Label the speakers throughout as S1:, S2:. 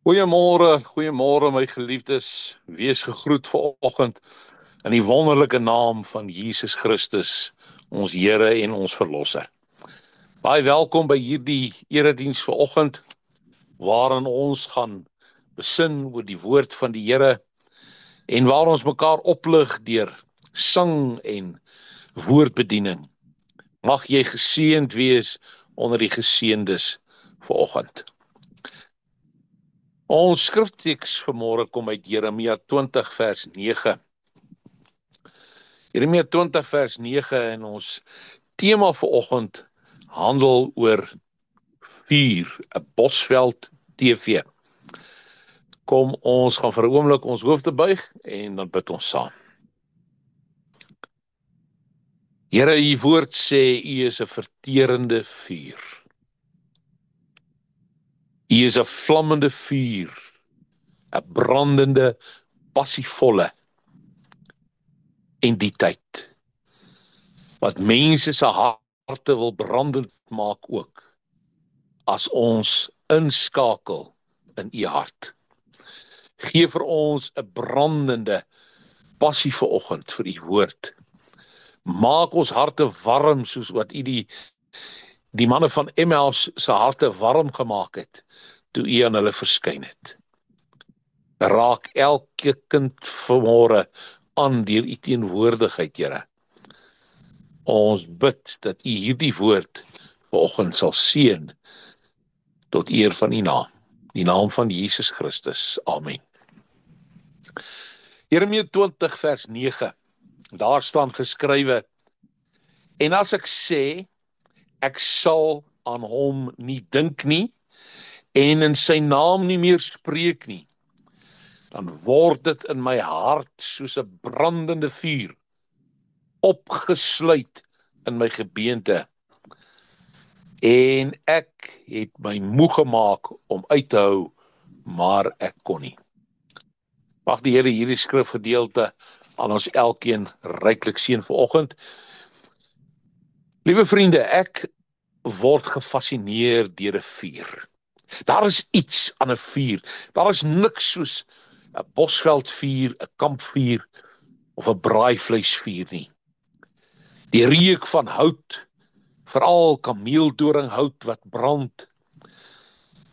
S1: Goeiemôre my geliefdes. Wees gegroet vanoggend in die wonderlike naam van Jesus Christus, ons Here en ons Verlosser. Baie welkom by hierdie erediens vanoggend waarin ons gaan besin oor die woord van die Here en waar ons mekaar oplig deur sang en woordbediening. Mag jy geseënd wees onder die geseëndes vanoggend. Ons skrifteks vanmôre kom uit Jeremia 20 vers 9. Jeremia 20 vers 9 en ons tema vanoggend handel oor vuur, 'n Bosveld TV. Kom ons gaan vir 'n oomblik ons hoofde buig en dan bid ons saam. Here, u woord sê u is 'n verterende vuur. U is 'n vlammende vuur, 'n brandende, passievolle entiteit wat mense se harte wil brandend maak ook as ons inskakel in u hart. Gee vir ons 'n brandende passie vanoggend vir u woord. Maak ons harte warm soos wat u die manne van Emmaus se harte warm gemaak het toe u aan hulle verskyn het. Raak elke kind vanmôre aan deur u teenwoordigheid, Here. Ons bid dat u hierdie woord vanoggend sal seën tot eer van u naam. Die naam van Jesus Christus. Amen. Jeremia 20 vers 9. Daar staan geskrywe: En as ek sê, ek sal aan hom nie dink nie en in sy naam nie meer spreek nie, dan word dit in my hart soos 'n brandende vuur, opgesluit in my gebeente. En ek het my moeg gemaak om uit te hou, maar ek kon nie. Mag die Here hierdie skrifgedeelte aan ons elkeen ryklik seën vanoggend. Liewe vriende, ek word gefassineer deur 'n vuur. Daar is iets aan 'n vuur. Daar is niks soos 'n bosveldvuur, 'n kampvuur of 'n braaivleisvuur nie. Die reuk van hout, veral kameeldoringhout wat brand,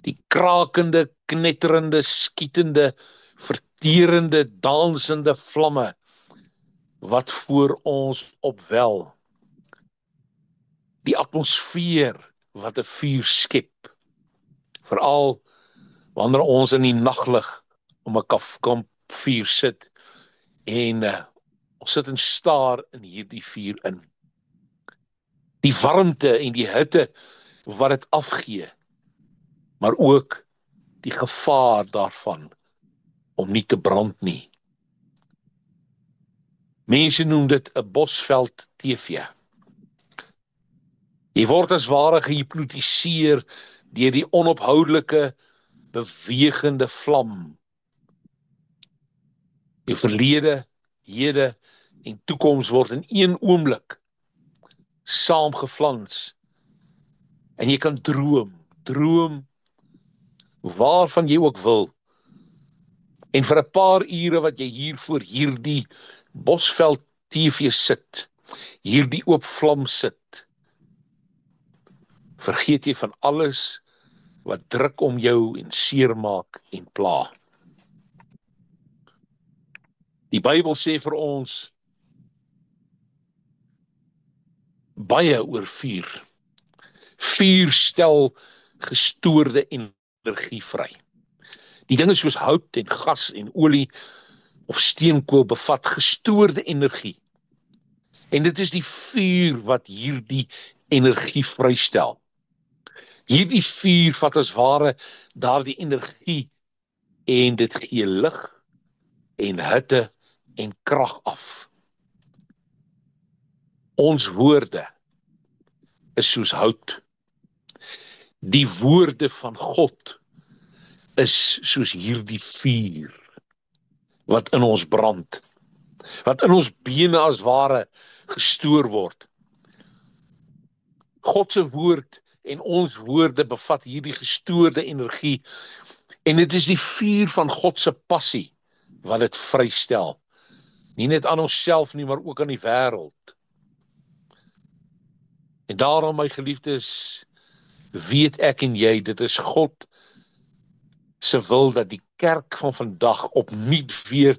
S1: die krakende, knetterende, skietende, verterende, dansende vlamme wat voor ons opwel. Die atmosfeer wat 'n vuur skep, veral wanneer ons in die naglig om 'n kampvuur sit en ons sit en staar in hierdie vuur in. Die warmte en die hitte wat dit afgee, maar ook die gevaar daarvan om nie te brand nie. Mense noem dit 'n Bosveld TV. Jy word as ware gehipnotiseer deur die onophoudelike, bewegende vlam. Jou verlede, hede en toekoms word in een oomblik saamgevlans. En jy kan droom waarvan jy ook wil. En vir 'n paar ure wat jy hier voor hierdie Bosveld TV sit, hierdie oop vlam sit, vergeet jy van alles wat druk om jou en seermaak en pla. Die Bybel sê vir ons baie oor vuur. Vuur stel gestoorde energie vry. Die dinge soos hout en gas en olie of steenkool bevat gestoorde energie. En dit is die vuur wat hierdie energie vrystel. Hierdie vuur vat as ware daardie energie en dit gee lig en hitte en krag af. Ons woorde is soos hout. Die woorde van God is soos hierdie vuur wat in ons brand, wat in ons bene as ware gestoor word. God se woord en ons woorde bevat hierdie gestoorde energie En dit is die vuur van God se passie wat dit vrystel. Nie net aan onsself nie, maar ook aan die wêreld. En daarom, my geliefdes, weet ek en jy, dit is God se wil dat die kerk van vandag opnuut weer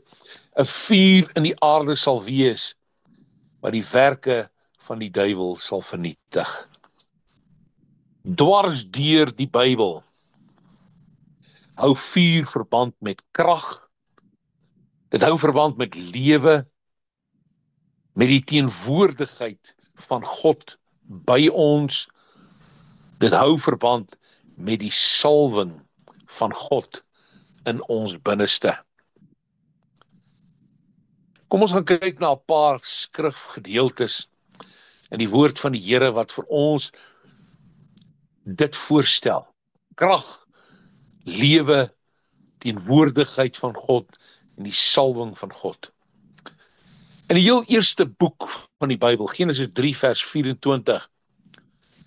S1: 'n vuur in die aarde sal wees, wat die werke van die duiwel sal vernietig. Dwars deur die Bybel hou vuur verband met krag, dit hou verband met lewe, met die teenwoordigheid van God by ons, dit hou verband met die salwing van God in ons binneste. Kom ons gaan kyk na 'n paar skrifgedeeltes in die woord van die Here wat vir ons dit voorstel. Krag, lewe, teenwoordigheid van God en die salwing van God. In die heel eerste boek van die Bybel, Genesis 3 vers 24,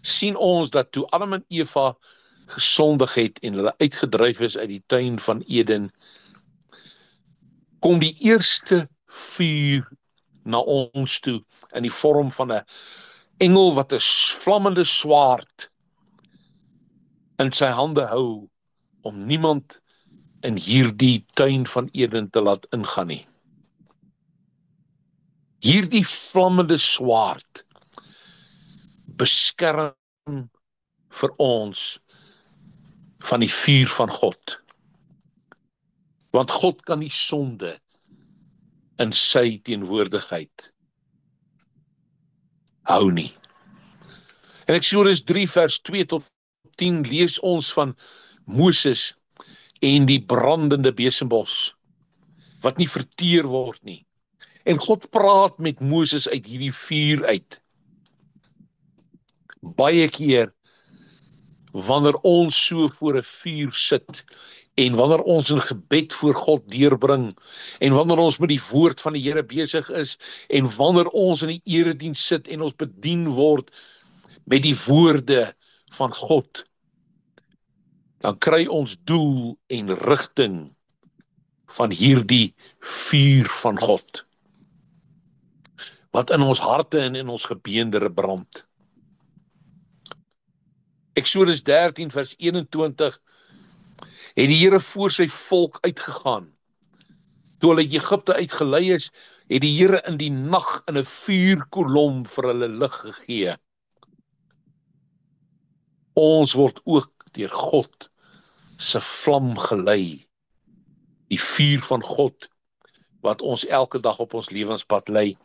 S1: sien ons dat toe Adam en Eva gesondig het en hulle uitgedryf is uit die tuin van Eden, kom die eerste vuur na ons toe in die vorm van 'n engel wat 'n vlammende swaard in sy hande hou om niemand in hierdie tuin van Eden te laat ingaan nie. Hierdie vlammende swaard beskerm vir ons van die vuur van God. Want God kan nie sonde in sy teenwoordigheid hou nie. In Eksodus 3 vers 2 tot 10 lees ons van Moses en die brandende besembos wat nie verteer word nie. En God praat met Moses uit hierdie vuur uit. Baie keer wanneer ons so voor 'n vuur sit en wanneer ons in gebed voor God deurbring en wanneer ons met die woord van die Here besig is en wanneer ons in die erediens sit en ons bedien word met die woorde van God, dan kry ons doel en rigting van hierdie vuur van God wat in ons harte en in ons gebeendere brand. Eksodus 13 vers 21 het die Here voor sy volk uitgegaan. Toe hulle Egipte uitgelei is, het die Here in die nag in 'n vuurkolom vir hulle lig gegee. Ons word ook deur God se vlam gelei, die vuur van God wat ons elke dag op ons lewenspad lei.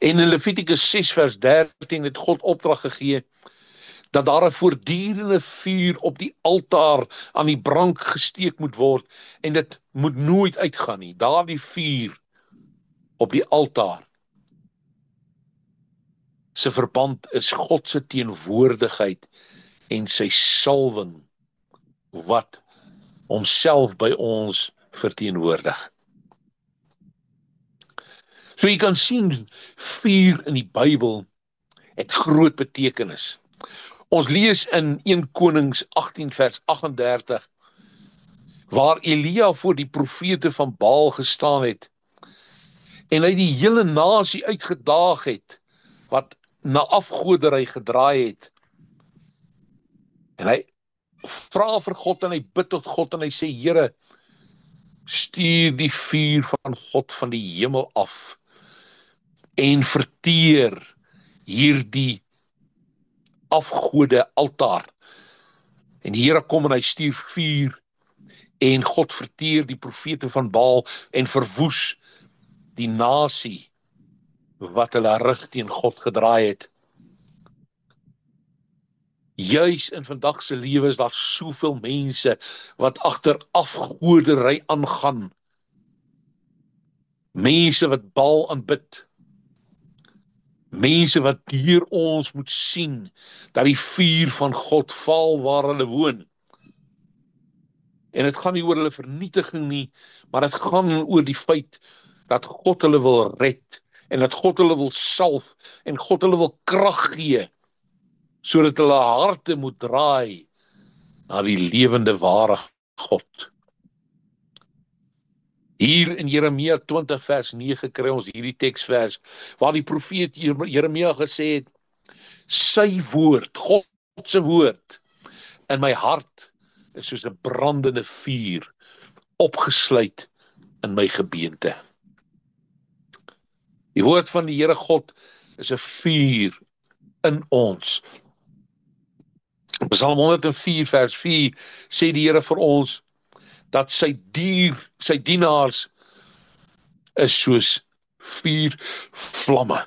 S1: En in Levitikus 6 vers 13 het God opdrag gegee dat daar 'n voortdurende vuur op die altaar aan die brank gesteek moet word en dit moet nooit uitgaan nie. Daardie vuur op die altaar se verband is God se teenwoordigheid en sy salwing wat homself by ons verteenwoordig. So jy kan sien, vuur in die Bybel het groot betekenis. Ons lees in 1 Konings 18 vers 38, waar Elia voor die profete van Baal gestaan het, en hy die hele nasie uitgedaag het, wat na afgoderry gedraai het. En hy vra vir God en hy bid tot God en hy sê, Here, stuur die vuur van God van die hemel af en verteer hierdie afgode altaar. En die Here kom en hy stuur vuur en God verteer die profete van Baal en verwoes die nasie wat hulle rug teen God gedraai het. Juis in vandag se lewe is daar soveel mense wat agter afgoderry aangaan. Mense wat Baal aanbid. Mense wat hier ons moet sien dat die vuur van God val waar hulle woon. En dit gaan nie oor hulle vernietiging nie, maar dit gaan oor die feit dat God hulle wil red en dat God hulle wil salf en God hulle wil krag gee sodat hulle harte moet draai na die lewende ware God. Hier in Jeremia 20 vers 9 kry ons hierdie teksvers, waar die profeet Jeremia gesê het, sy woord, God se woord, in my hart is soos 'n brandende vuur, opgesluit in my gebeente. Die woord van die Here God is 'n vuur in ons. Psalm 104 vers 4 sê die Here vir ons, dat sy dienaars is soos vuurvlamme.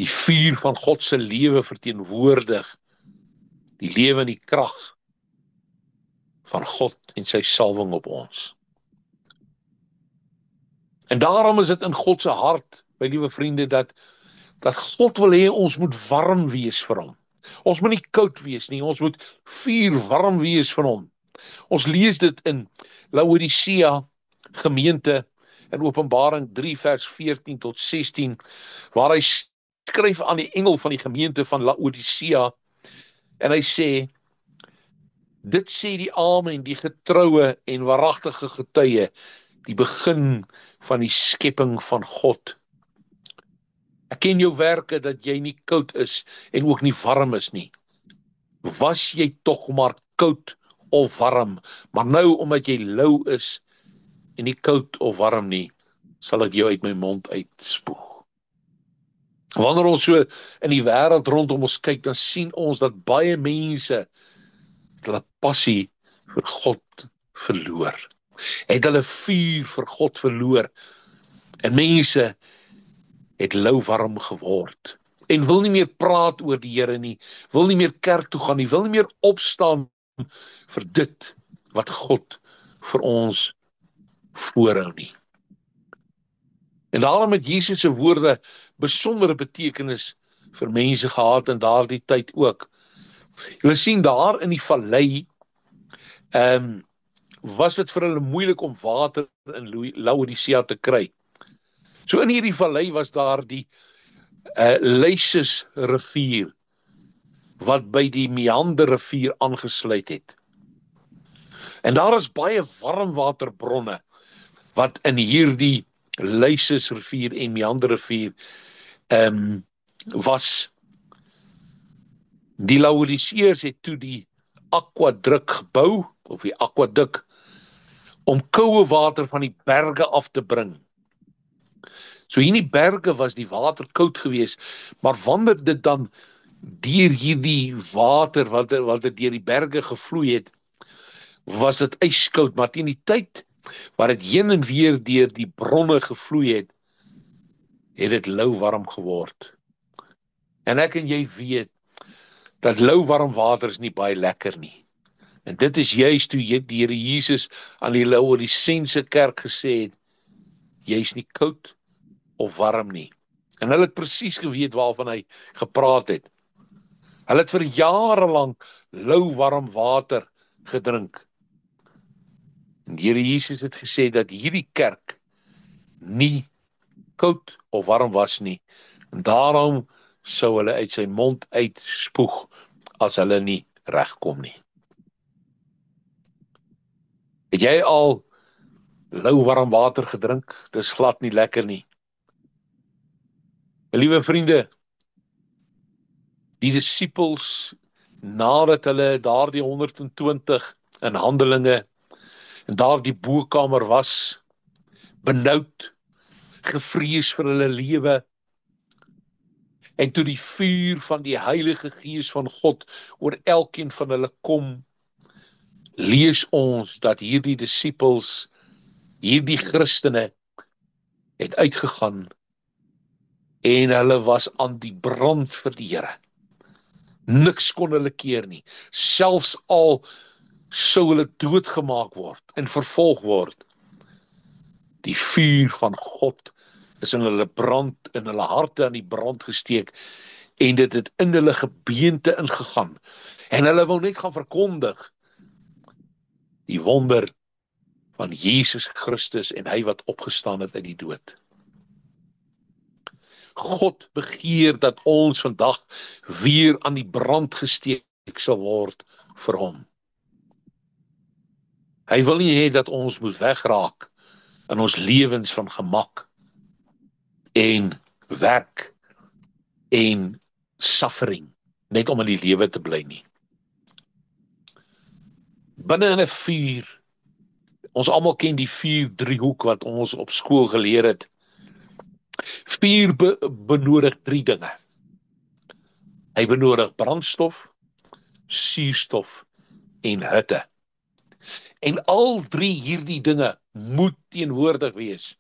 S1: Die vuur van God se lewe verteenwoordig die lewe en die krag van God en sy salwing op ons. En daarom is dit in God se hart, my liewe vriende, dat God wil hê ons moet warm wees vir hom. Ons moet nie koud wees nie, ons moet vuur warm wees vir hom. Ons lees dit in Laodicea gemeente in Openbaring 3 vers 14 tot 16, waar hy skryf aan die engel van die gemeente van Laodicea, en hy sê, dit sê die Amen, die getroue en waaragtige getuie, die begin van die skepping van God. Ek ken jou werke, dat jy nie koud is en ook nie warm is nie. Was jy tog maar koud of warm, maar nou omdat jy lou is en nie koud of warm nie, sal ek jou uit my mond uitspoeg. Wanneer ons so in die wêreld rondom ons kyk, dan sien ons dat baie mense hulle passie vir God verloor. Het hulle vuur vir God verloor. En mense het louwarm geword. En wil nie meer praat oor die Here nie, wil nie meer kerk toe gaan nie, wil nie meer opstaan vir dit wat God vir ons voorhou nie. En daarom het Jesus se woorde besondere betekenis vir mense gehad in daardie tyd ook. Julle sien daar in die vallei, was dit vir hulle moeilik om water in Laodicea te kry. So in hierdie vallei was daar die Lysis rivier, wat by die Meander rivier aangesluit het. En daar is baie warmwaterbronne, wat in hierdie Lysis rivier en Meander rivier was. Die Laodiceërs het toe die aquaduk gebou, of die aquaduk, om koue water van die berge af te bring. So hier in die berge was die water koud geweest, maar wanneer dit dan deur hierdie water, wat dit deur die berge gevloei het, was dit ijskoud, maar teen die tyd, waar dit heen en weer deur die bronne gevloei het, het dit louwarm geword. En ek en jy weet, dat louwarm water is nie baie lekker nie. En dit is juist toe die Here Jesus aan die Laodicense kerk gesê het, jy is nie koud of warm nie. En hulle het presies geweet waarvan hy gepraat het. Hulle het vir jare lank louwarm water gedrink. En die Here Jesus het gesê dat hierdie kerk nie koud of warm was nie. En daarom sou hulle uit sy mond uitspoeg as hulle nie regkom nie. Het jy al louwarm water gedrink? Dis glad nie lekker nie. My liewe vriende, die disippels, nadat hulle daardie 120 in Handelinge en daardie bokamer was, benoud, gevrees vir hulle lewe, en toe die vuur van die Heilige Gees van God oor elkeen van hulle kom, lees ons dat hierdie disippels, hierdie Christene, het uitgegaan en hulle was aan die brand vir die Here. Niks kon hulle keer nie. Selfs al sou hulle doodgemaak word en vervolg word, die vuur van God is in hulle brand, in hulle harte aan die brand gesteek, en dit het in hulle gebeente ingegaan. En hulle wou net gaan verkondig die wonder van Jesus Christus en hy wat opgestaan het uit die dood. God begeer dat ons vandag weer aan die brand gesteek sal word vir hom. Hy wil nie hê dat ons moet wegraak in ons lewens van gemak en werk en suffering, net om in die lewe te bly nie. Binne in 'n vuur, ons almal ken die vuur-driehoek wat ons op skool geleer het. Vuur benodig 3 dinge. Hy benodig brandstof, suurstof en hitte. En al 3 hierdie dinge moet teenwoordig wees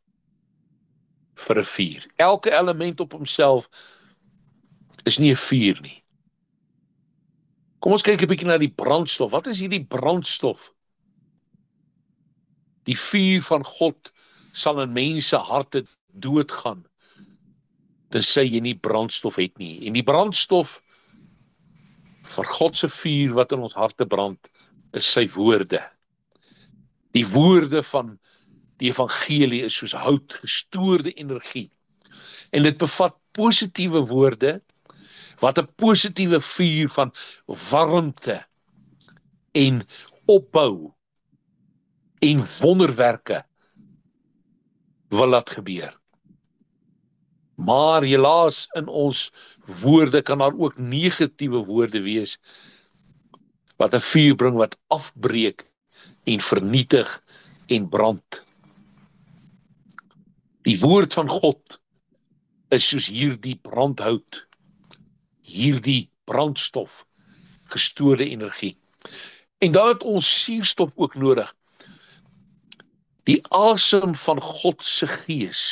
S1: vir 'n vuur. Elke element op homself is nie 'n vuur nie. Kom ons kyk 'n bietjie na die brandstof. Wat is hierdie brandstof? Die vuur van God sal in mense harte doodgaan, tensy jy nie brandstof het nie. En die brandstof vir God se vuur wat in ons harte brand, is sy woorde. Die woorde van die evangelie is soos hout, gestoorde energie. En dit bevat positiewe woorde, wat 'n positiewe vuur van warmte en opbou en wonderwerke wil laat gebeur. Maar helaas in ons woorde kan daar ook negatiewe woorde wees, wat 'n vuur bring wat afbreek en vernietig en brand. Die woord van God is soos hierdie brandhout, hierdie brandstof, gestoorde energie. En dan het ons suurstof ook nodig. Die asem van God se gees.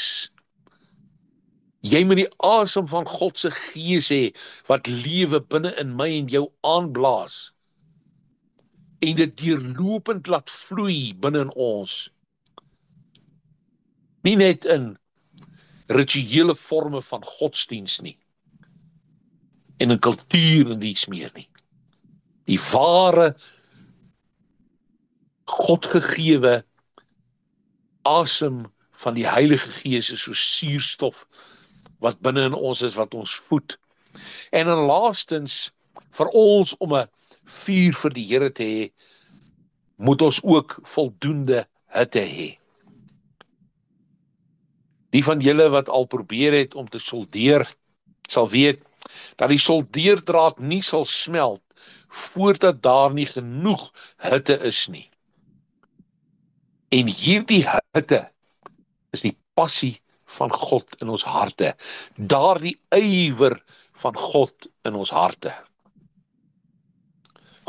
S1: Jy moet die asem van God se gees hê, wat lewe binne in my en jou aanblaas. En dit deurlopend laat vloei binne in ons. Nie net in rituele forme van godsdiens nie. En in kultuur en dies meer nie. Die ware Godgegewe asem van die Heilige Gees is soos suurstof wat binne in ons is, wat ons voed. En in laastens, vir ons om 'n vuur vir die Here te hê, moet ons ook voldoende hitte hê. Die van julle wat al probeer het om te soldeer, sal weet dat die soldeerdraad nie sal smelt voordat daar nie genoeg hitte is nie. En hierdie hitte is die passie van God in ons harte. Daardie ywer van God in ons harte.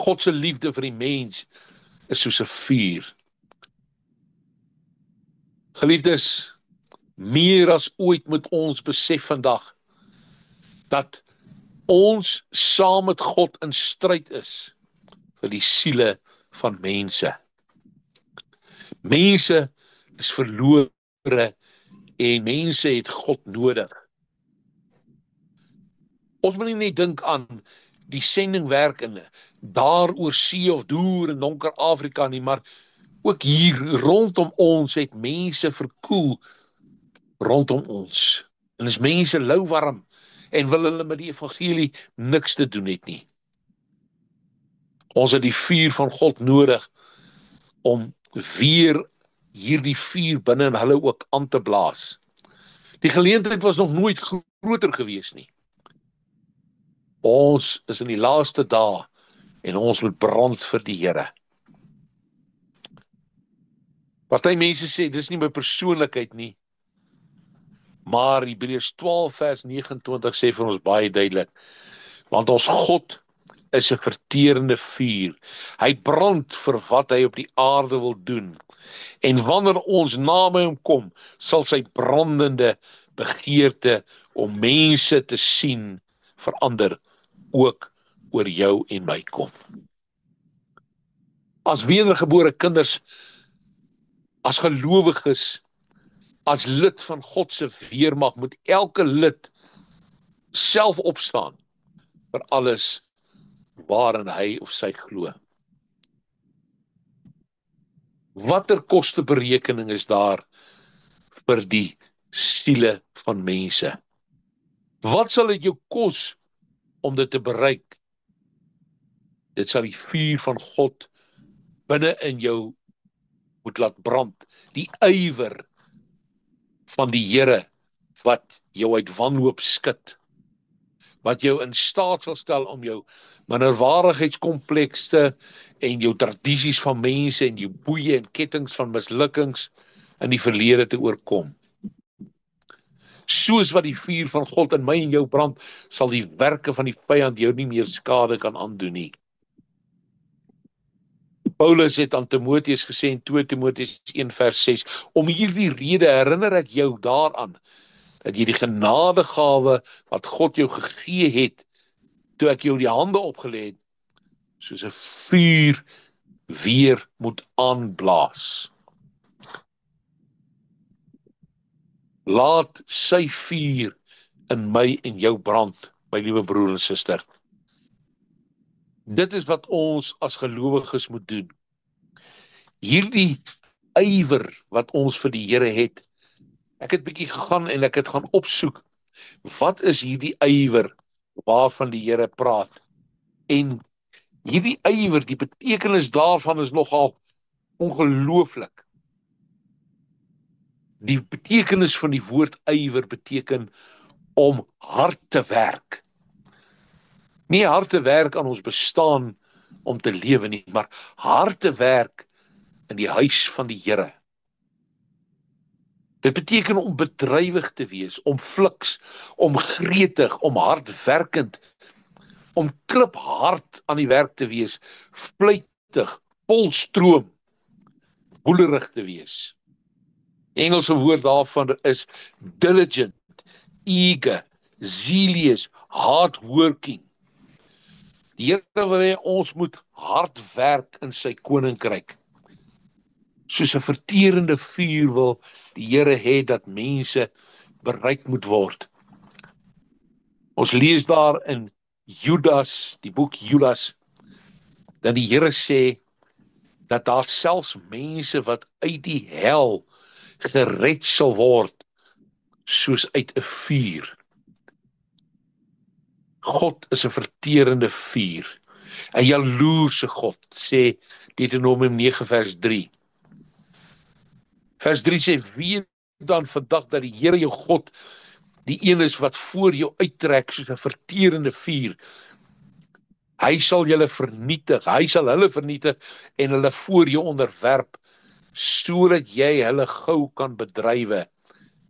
S1: God se liefde vir die mens is soos 'n vuur. Geliefdes, meer as ooit moet ons besef vandag dat ons saam met God in stryd is vir die siele van mense. Mense is verlore en mense het God nodig. Ons moet nie net dink aan die sendingwerk in daar oor see of deur in donker Afrika nie, maar ook hier rondom ons het mense verkoel rondom ons. En is mense louwarm en wil hulle met die evangelie niks te doen het nie. Ons het die vuur van God nodig om weer hierdie vuur binne in hulle ook aan te blaas. Die geleentheid was nog nooit groter gewees nie. Ons is in die laaste dae en ons moet brand vir die Here. Party mense sê, dis nie my persoonlikheid nie, maar Hebreërs 12 vers 29 sê vir ons baie duidelik, want ons God is 'n verterende vuur. Hy brand vir wat hy op die aarde wil doen. En wanneer ons na hom kom, sal sy brandende begeerte om mense te sien verander ook oor jou en my kom. As wedergebore kinders, as gelowiges, as lid van God se weermag, moet elke lid self opstaan vir alles waarin hy of sy glo. Watter kosteberekening is daar vir die siele van mense? Wat sal dit jou kos om dit te bereik? Dit sal die vuur van God binne in jou moet laat brand, die ywer van die Here wat jou uit wanhoop skud, wat jou in staat sal stel om jou minderwaardigheidskomplekse en jou tradisies van mense en jou boeie en kettinge van mislukkings in die verlede te oorkom. Soos wat die vuur van God in my en jou brand, sal die werke van die vyand jou nie meer skade kan aandoen nie. Paulus het aan Timoteus gesê in 2 Timoteus 1 vers 6, om hierdie rede herinner ek jou daaraan, dat jy die genadegawe wat God jou gegee het, toe ek jou die hande opgelê het, soos 'n vuur weer moet aanblaas. Laat sy vuur in my en jou brand, my liewe broer en suster. Dit is wat ons as gelowiges moet doen. Hierdie ywer wat ons vir die Here het, ek het bietjie gegaan en ek het gaan opsoek, wat is hierdie ywer waarvan die Here praat? En hierdie ywer, die betekenis daarvan is nogal ongelooflik. Die betekenis van die woord ywer beteken om hard te werk. Nie hard te werk aan ons bestaan om te lewe nie, maar hard te werk in die huis van die Here. Dit beteken om bedrywig te wees, om fliks, om gretig, om hardwerkend, om kliphard aan die werk te wees, vlytig, volstroom, woelerig te wees. Die Engelse woord daarvan is diligent, eager, zealous, hardworking. Die Here wil hê ons moet hard werk in sy koninkryk. Soos 'n verterende vuur wil die Here hê dat mense bereik moet word. Ons lees daar in Judas, die boek Judas, dat die Here sê dat daar selfs mense wat uit die hel gered sal word, soos uit 'n vuur. God is 'n verterende vuur, 'n jaloerse God, sê Deuteronomium 9 vers 3. Vers 3 sê, weet dan vandag dat die Here jou God, die een is wat voor jou uittrek soos 'n verterende vuur. Hy sal julle vernietig, hy sal hulle vernietig en hulle voor jou onderwerp, sodat jy hulle gou kan bedrywe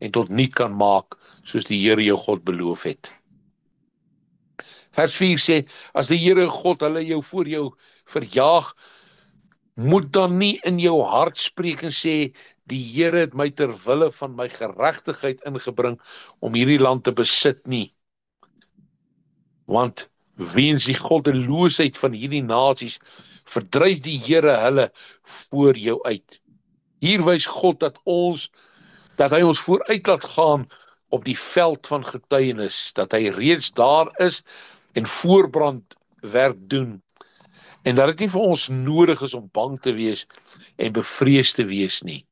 S1: en tot niet kan maak, soos die Here jou God beloof het. Vers 4 sê, as die Here God hulle jou voor jou verjaag, moet dan nie in jou hart spreek en sê, die Here het my ter wille van my geregtigheid ingebring om hierdie land te besit nie. Want weens die goddeloosheid van hierdie nasies, verdryf die Here hulle voor jou uit. Hier wys God dat hy ons vooruit laat gaan op die veld van getuienis, dat hy reeds daar is en voorbrandwerk doen, en dat dit nie vir ons nodig is om bang te wees en bevrees te wees nie.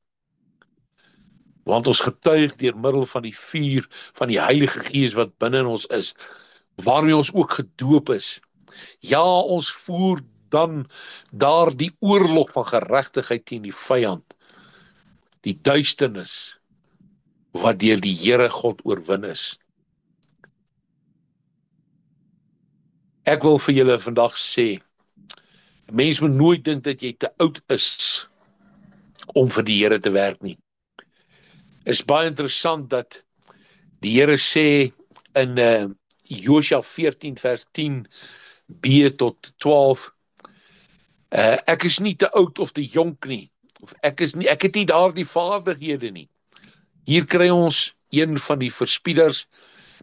S1: Want ons getuig deur middel van die vuur van die Heilige Gees wat binne in ons is, waarmee ons ook gedoop is. Ja, ons voer dan daar die oorlog van geregtigheid teen die vyand, die duisternis wat deur die Here God oorwin is. Ek wil vir julle vandag sê, 'n mens moet nooit dink dat jy te oud is om vir die Here te werk nie. Is baie interessant dat die Here sê in Josua 14 vers 10b tot 12, ek is nie te oud of te jonk nie, of ek het nie daardie vaardighede nie. Hier kry ons een van die verspieders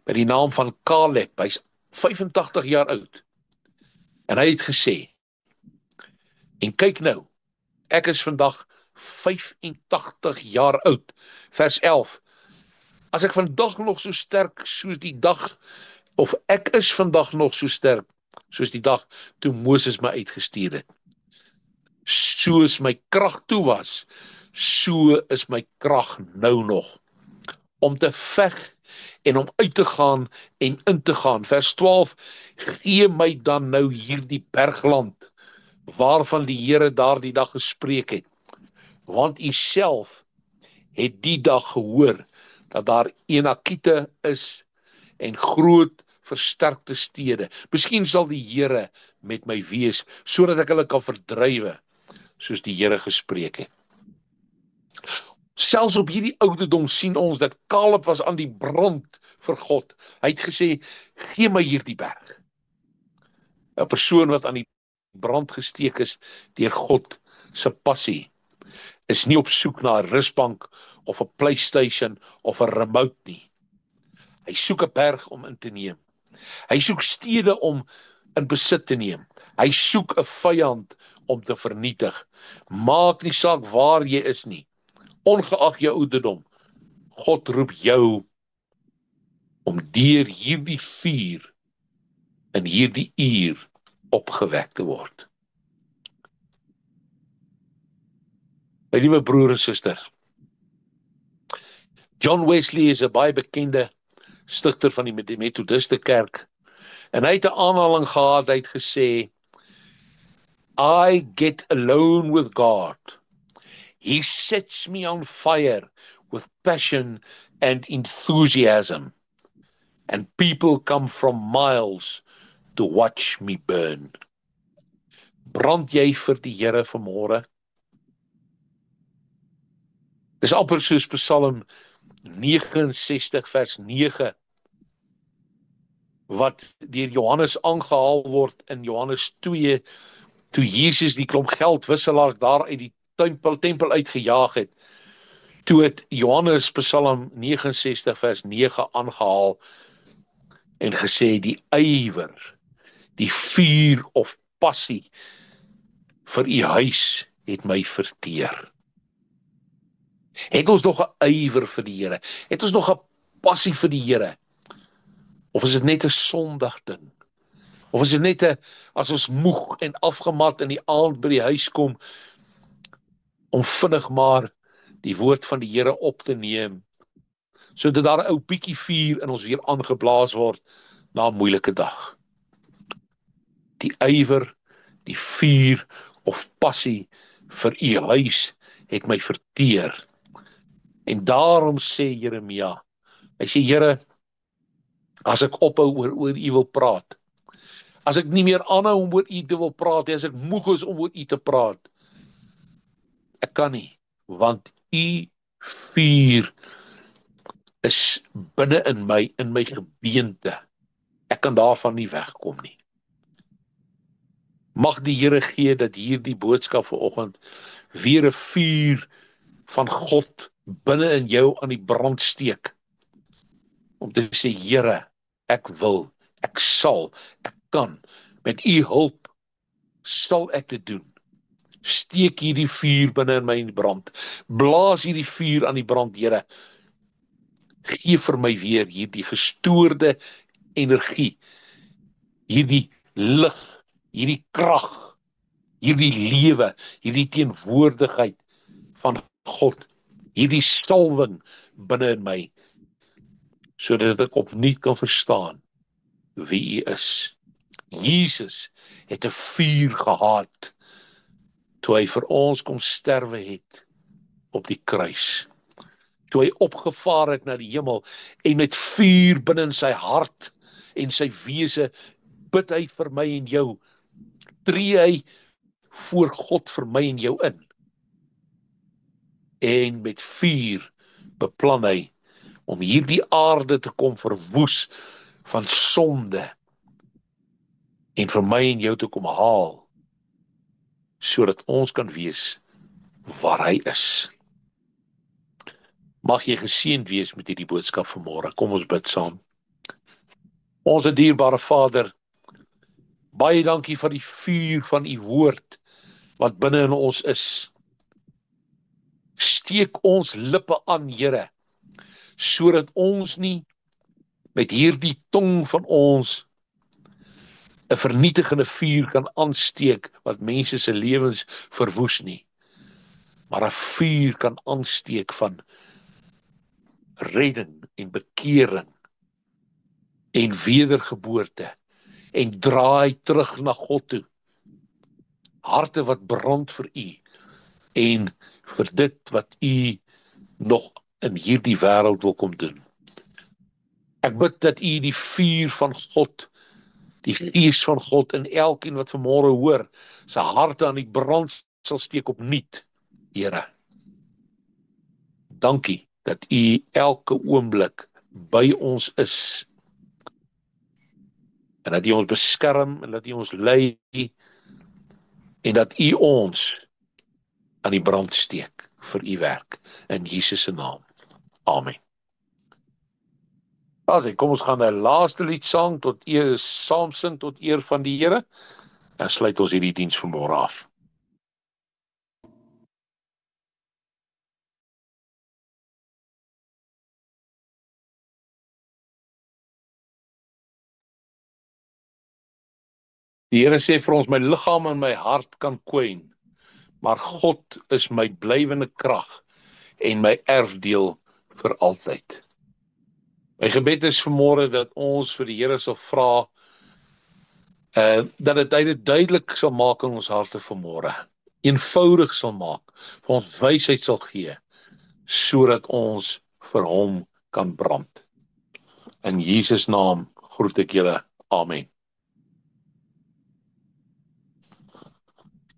S1: met die naam van Caleb. Hy's 85 jaar oud. En hy het gesê, en kyk nou, ek is vandag 85 jaar oud. Vers 11, as ek vandag nog so sterk soos die dag, of ek is vandag nog so sterk soos die dag toe Moses my uitgestuur het. Soos my krag toe was, so is my krag nou nog. Om te veg en om uit te gaan en in te gaan. Vers 12, gee my dan nou hierdie bergland, waarvan die Here daardie dag gespreek het. want u self het die dag gehoor dat daar Enakiete is en groot versterkte stede. Miskien sal die Here met my wees, sodat ek hulle kan verdrywe, soos die Here gespreek het. Selfs op hierdie ouderdom sien ons dat Kaleb was aan die brand vir God. Hy het gesê, gee my hierdie berg. 'n Persoon wat aan die brand gesteek is deur God se passie, is nie op soek na 'n rusbank of 'n PlayStation of 'n remote nie. Hy soek 'n berg om in te neem. Hy soek stede om in besit te neem. Hy soek 'n vyand om te vernietig. Maak nie saak waar jy is nie. Ongeag jou ouderdom. God roep jou om deur hierdie vuur in hierdie uur opgewek te word. My liewe broer en suster, John Wesley is 'n baie bekende stigter van die Methodiste kerk, en hy het 'n aanhaling gehad. Hy het gesê, I get alone with God. He sets me on fire with passion and enthusiasm, and people come from miles to watch me burn. Brand jy vir die Here vanmôre? Dis amper soos Psalm 69 vers 9, wat deur Johannes aangehaal word in Johannes 2, toe Jesus die klomp geldwisselaars daar uit die tempel uitgejaag het. Toe het Johannes Psalm 69 vers 9 aangehaal en gesê, die ywer, die vuur of passie vir u huis het my verteer. Het ons nog 'n ywer vir die Here? Het ons nog 'n passie vir die Here? Of is dit net 'n Sondag ding? Of is dit net as ons moeg en afgemat in die aand by die huis kom, om vinnig maar die woord van die Here op te neem, sodat daar 'n ou bietjie vuur in ons weer aangeblaas word na 'n moeilike dag? Die ywer, die vuur of passie vir u huis het my verteer. En daarom sê Jeremia, hy sê, Here, as ek ophou oor u wil praat, as ek nie meer aanhou om oor u te wil praat, as ek moeg is om oor u te praat, ek kan nie, want u vuur is binne in my gebeente. Ek kan daarvan nie wegkom nie. Mag die Here gee dat hierdie boodskap vanoggend weer 'n vuur van God binne in jou aan die brand steek. Om te sê, Here, ek wil, ek sal, ek kan, met u hulp sal ek dit doen. Steek hierdie vuur binne in my in die brand. Blaas hierdie vuur aan die brand, Here. Gee vir my weer hierdie gestoorde energie, hierdie lig, hierdie krag, hierdie lewe, hierdie teenwoordigheid van God, hierdie salwing binne in my, sodat ek opnuut kan verstaan wie u is. Jesus het 'n vuur gehad toe hy vir ons kom sterwe het op die kruis. Toe hy opgevaar het na die hemel en met vuur binne in sy hart en sy wese bid hy vir my en jou. Tree hy voor God vir my en jou in. En met vuur beplan hy om hierdie aarde te kom verwoes van sonde en vir my en jou te kom haal, sodat ons kan wees waar hy is. Mag jy geseënd wees met hierdie boodskap vanmôre. Kom ons bid saam. Ons dierbare Vader, baie dankie vir die vuur van u woord wat binne in ons is. Steek ons lippe aan, Here, sodat ons nie met hierdie tong van ons 'n vernietigende vuur kan aansteek wat mense se lewens verwoes nie, maar 'n vuur kan aansteek van redding en bekering en wedergeboorte en draai terug na God toe. Harte wat brand vir u en vir dit wat U nog in hierdie wêreld wil kom doen. Ek bid dat U die vuur van God, die gees van God in elkeen wat vanmôre hoor, sy hart aan die brand sal steek opnuut, Here. Dankie dat U elke oomblik by ons is, en dat U ons beskerm, en dat U ons lei, en dat U ons aan die brand steek vir U werk, in Jesus se naam. Amen. Kom ons gaan 'n laaste lied saam sing tot eer van die Here, en sluit ons hierdie diens vanmôre af. Die Here sê vir ons, my liggaam en my hart kan kwyn, maar God is my blywende krag en my erfdeel vir altyd. My gebed is vanmôre dat ons vir die Here sal vra, dat hy dit duidelik sal maak in ons harte vanmôre, eenvoudig sal maak, vir ons wysheid sal gee, sodat ons vir hom kan brand. In Jesus naam groet ek julle. Amen.